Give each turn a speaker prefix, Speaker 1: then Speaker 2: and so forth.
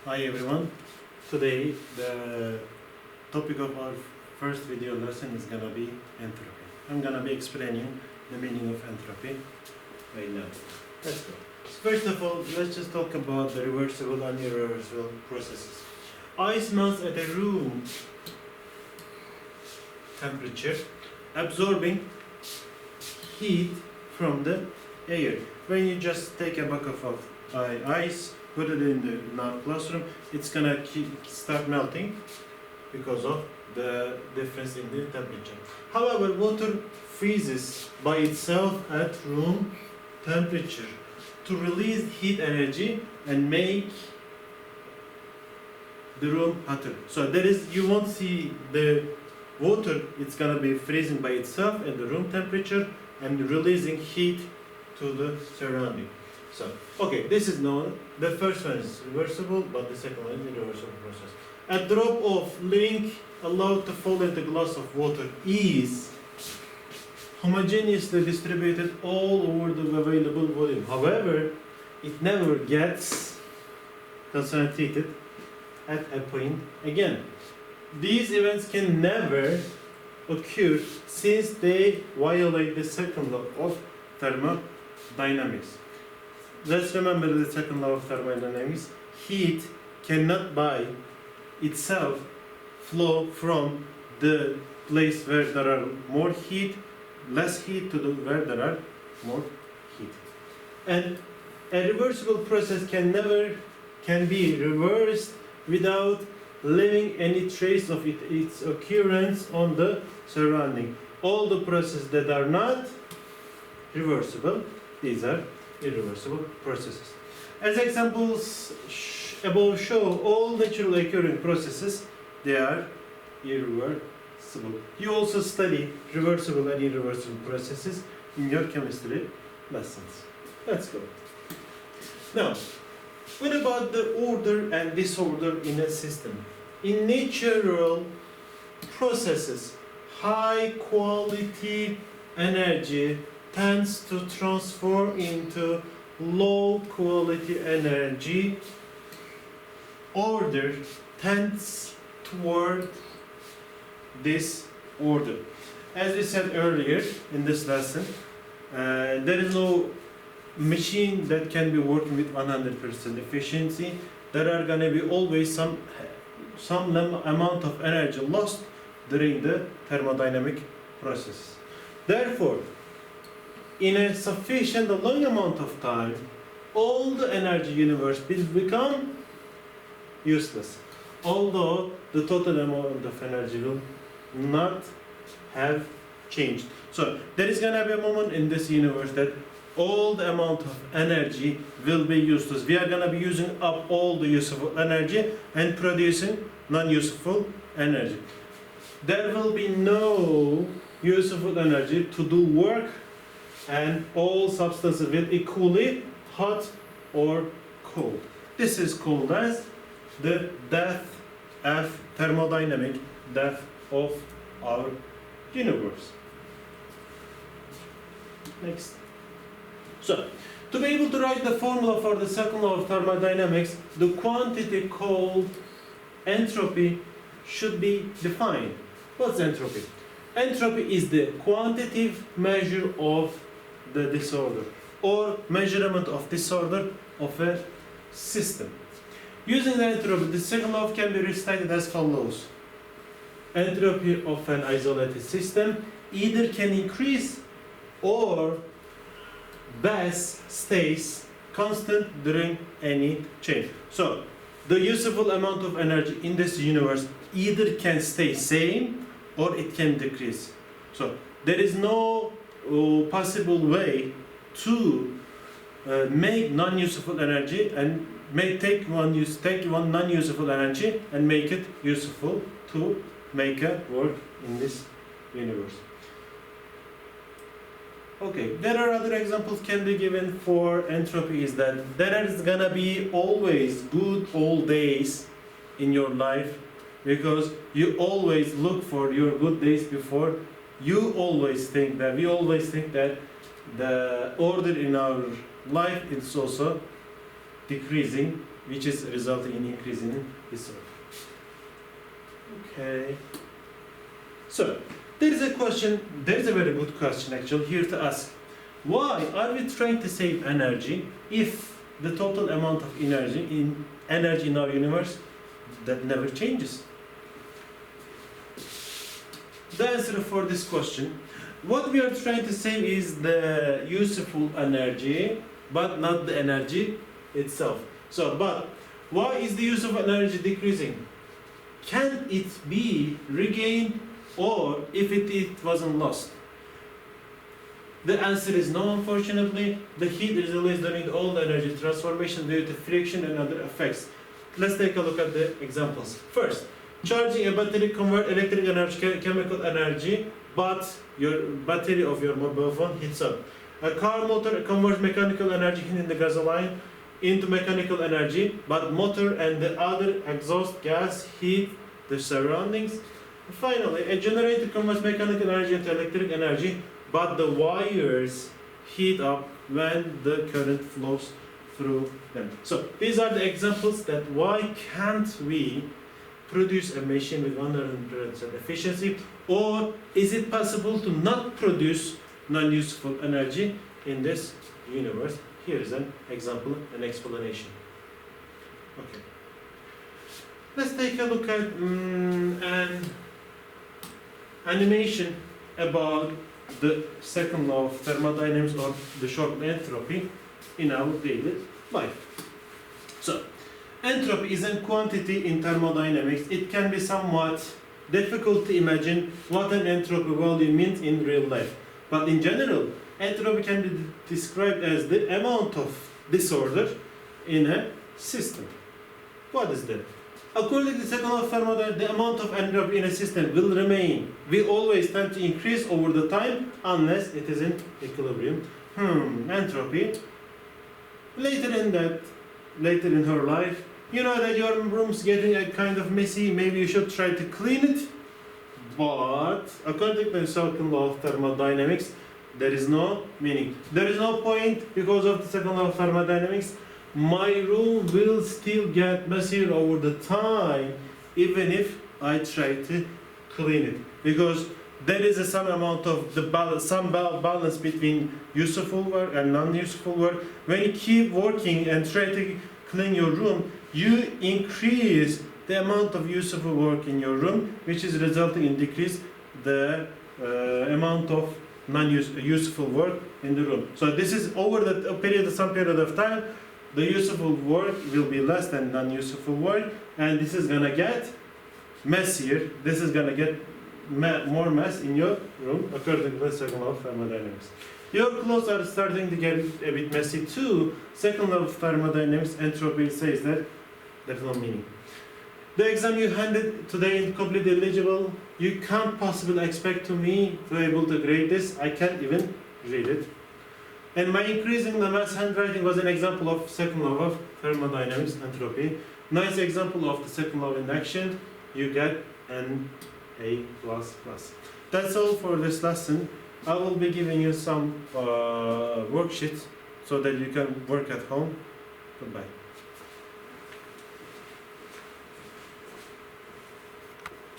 Speaker 1: Hi everyone. Today the topic of our first video lesson is gonna be entropy. I'm gonna be explaining the meaning of entropy right now. Let's go. First of all, let's just talk about the reversible and irreversible processes. Ice melts at a room temperature, absorbing heat from the air. When you just take a bucket of ice, put it in the classroom, it's gonna start melting because of the difference in the temperature. However, water freezes by itself at room temperature to release heat energy and make the room hotter. So there is, you won't see the water, it's gonna be freezing by itself at the room temperature and releasing heat to the surrounding. So, okay, this is known. The first one is reversible, but the second one is irreversible process. A drop of liquid allowed to fall into a glass of water is homogeneously distributed all over the available volume. However, it never gets concentrated at a point again. These events can never occur since they violate the second law of thermodynamics. Let's remember the second law of thermodynamics. Heat cannot by itself flow from the place where there are more heat, less heat to the where there are more heat. And a reversible process can be reversed without leaving any trace of its occurrence on the surrounding. All the processes that are not reversible, these are irreversible processes. As examples above show, all naturally occurring processes, they are irreversible. You also study reversible and irreversible processes in your chemistry lessons. Let's go. Now, what about the order and disorder in a system? In natural processes, high quality energy tends to transform into low quality energy. Order tends toward this order. As we said earlier in this lesson, there is no machine that can be working with 100% efficiency. There are going to be always some amount of energy lost during the thermodynamic process. Therefore, in a sufficient long amount of time, all the energy universe will become useless, although the total amount of energy will not have changed. So there is going to be a moment in this universe that all the amount of energy will be useless. We are going to be using up all the useful energy and producing non-useful energy. There will be no useful energy to do work, and all substances will equally hot or cold. This is called as the death of thermodynamic death of our universe. Next. So, to be able to write the formula for the second law of thermodynamics, the quantity called entropy should be defined. What's entropy? Entropy is the quantitative measure of the disorder or measurement of disorder of a system. Using the entropy, the second law can be restated as follows. Entropy of an isolated system either can increase or best stays constant during any change. So, the useful amount of energy in this universe either can stay same or it can decrease. So, there is no possible way to make non-useful energy and take one non-useful energy and make it useful to make a work in this universe. Okay, there are other examples can be given for entropy is that there is gonna be always good old days in your life because you always look for your good days before. We always think that the order in our life is also decreasing, which is resulting in increasing disorder. Okay. So, there is a question, there is a very good question actually here to ask. Why are we trying to save energy if the total amount of energy in our universe that never changes? The answer for this question, what we are trying to save is the useful energy, but not the energy itself. So, but why is the use of energy decreasing? Can it be regained, or if it wasn't lost? The answer is no, unfortunately. The heat is released during all the energy transformation due to friction and other effects. Let's take a look at the examples. First, charging a battery converts electric energy, chemical energy, but your battery of your mobile phone heats up. A car motor converts mechanical energy in the gasoline into mechanical energy, but motor and the other exhaust gas heat the surroundings. Finally, a generator converts mechanical energy into electric energy, but the wires heat up when the current flows through them. So these are the examples that why can't we produce a machine with 100% efficiency, or is it possible to not produce non-useful energy in this universe? Here is an example, an explanation. Okay. Let's take a look at an animation about the second law of thermodynamics, or the short entropy, in our daily life. So, entropy is a quantity in thermodynamics. It can be somewhat difficult to imagine what an entropy value means in real life. But in general, entropy can be described as the amount of disorder in a system. What is that? According to the second law of thermodynamics, the amount of entropy in a system will always tend to increase over the time unless it is in equilibrium. Entropy. Later in her life, you know that your room's getting a kind of messy, maybe you should try to clean it. But according to the second law of thermodynamics, there is no meaning. There is no point because of the second law of thermodynamics. My room will still get messier over the time, even if I try to clean it, because there is some amount of the balance between useful work and non-useful work. When you keep working and try to clean your room, you increase the amount of useful work in your room, which is resulting in decrease the amount of non-useful work in the room. So this is over some period of time. The useful work will be less than non-useful work, and this is gonna get messier. This is gonna get more mess in your room, according to the second law of thermodynamics. Your clothes are starting to get a bit messy too. Second law of thermodynamics, entropy says that there's no meaning. The exam you handed today is completely illegible. You can't possibly expect me to be able to grade this. I can't even read it. And my increasing the mass handwriting was an example of second law of thermodynamics, entropy. Nice example of the second law in action. You get an A++. That's all for this lesson. I will be giving you some worksheets so that you can work at home. Goodbye.